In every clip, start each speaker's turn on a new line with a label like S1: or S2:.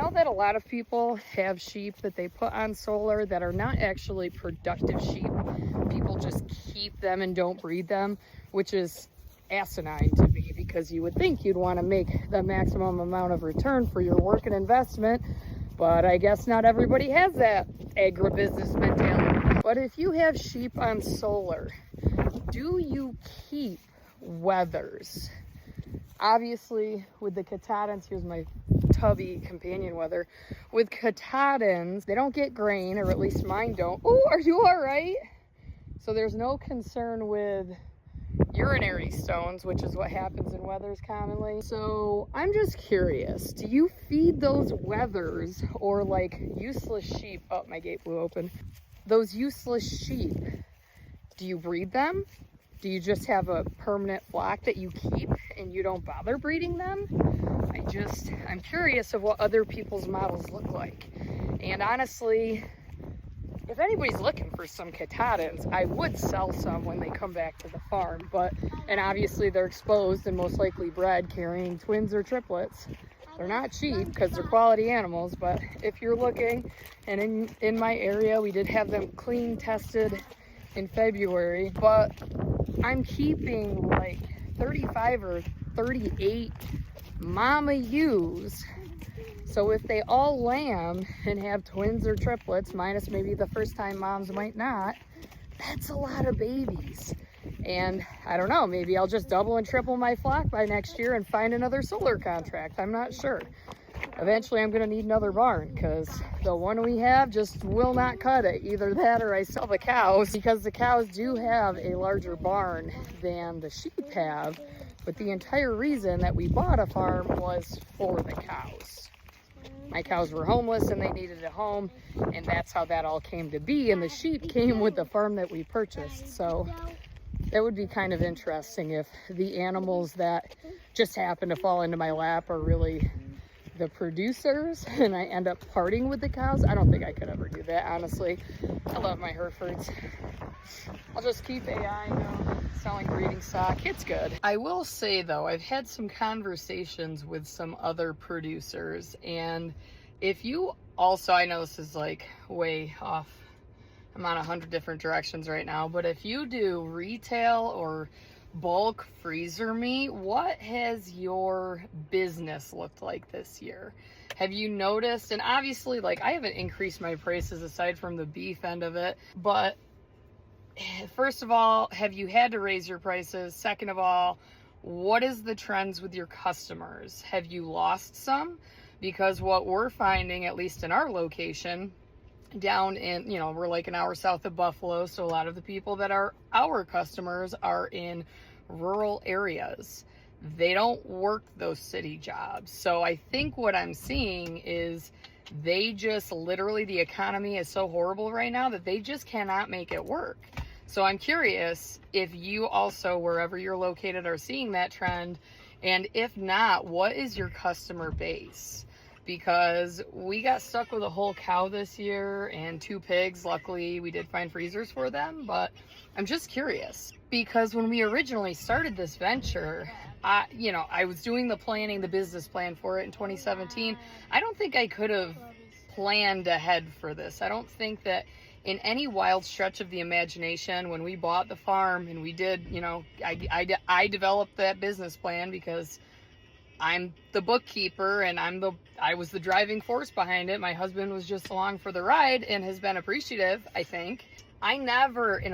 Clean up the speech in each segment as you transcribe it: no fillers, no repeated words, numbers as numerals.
S1: know that a lot of people have sheep that they put on solar that are not actually productive sheep. People just keep them and don't breed them, which is asinine to me, because you would think you'd want to make the maximum amount of return for your work and investment, but I guess not everybody has that agribusiness mentality. But if you have sheep on solar, do you keep wethers? Obviously, with the Katahdins, here's my tubby companion wether. With Katahdins, they don't get grain, or at least mine don't. Oh, are you all right? So there's no concern with urinary stones, which is what happens in wethers commonly. So I'm just curious, do you feed those wethers, or like useless sheep? Oh, my gate blew open. Those useless sheep, do you breed them? Do you just have a permanent flock that you keep and you don't bother breeding them? I'm curious of what other people's models look like. And honestly, if anybody's looking for some Katahdins, I would sell some when they come back to the farm. And obviously they're exposed and most likely bred carrying twins or triplets. They're not cheap because they're quality animals, but if you're looking, and in my area, we did have them clean tested in February, but I'm keeping like 35 or 38 mama ewes. So if they all lamb and have twins or triplets, minus maybe the first time moms might not, that's a lot of babies. And I don't know, maybe I'll just double and triple my flock by next year and find another solar contract. I'm not sure. Eventually I'm gonna need another barn, because the one we have just will not cut it. Either that or I sell the cows, because the cows do have a larger barn than the sheep have. But the entire reason that we bought a farm was for the cows. My cows were homeless and they needed a home, and that's how that all came to be. And the sheep came with the farm that we purchased. So that would be kind of interesting if the animals that just happen to fall into my lap are really the producers and I end up parting with the cows. I don't think I could ever do that, honestly. I love my Herefords. I'll just keep AI, selling breeding stock. It's good. I will say though, I've had some conversations with some other producers, and if you also, I know this is like way off, I'm on 100 different directions right now, but if you do retail or bulk freezer meat, what has your business looked like this year? Have you noticed? And obviously, like, I haven't increased my prices aside from the beef end of it, but first of all, have you had to raise your prices? Second of all, what is the trends with your customers? Have you lost some? Because what we're finding, at least in our location, down in, we're like an hour south of Buffalo, so a lot of the people that are our customers are in rural areas. They don't work those city jobs. So I think what I'm seeing is they just literally, the economy is so horrible right now that they just cannot make it work. So I'm curious if you also, wherever you're located, are seeing that trend, and if not, what is your customer base? Because we got stuck with a whole cow this year and 2 pigs. Luckily, we did find freezers for them, but I'm just curious, because when we originally started this venture, I was doing the planning, the business plan for it in 2017. I don't think I could have planned ahead for this. I don't think that in any wild stretch of the imagination, when we bought the farm and we did, I developed that business plan because I'm the bookkeeper and I was the driving force behind it. My husband was just along for the ride and has been appreciative, I think. I never in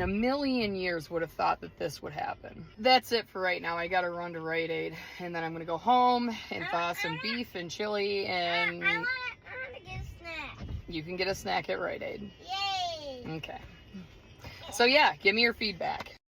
S1: a million years would have thought that this would happen. That's it for right now. I gotta run to Rite Aid, and then I'm gonna go home and thaw some beef and chili, and
S2: I wanna get a snack.
S1: You can get a snack at Rite Aid.
S2: Yay!
S1: Okay. So yeah, give me your feedback.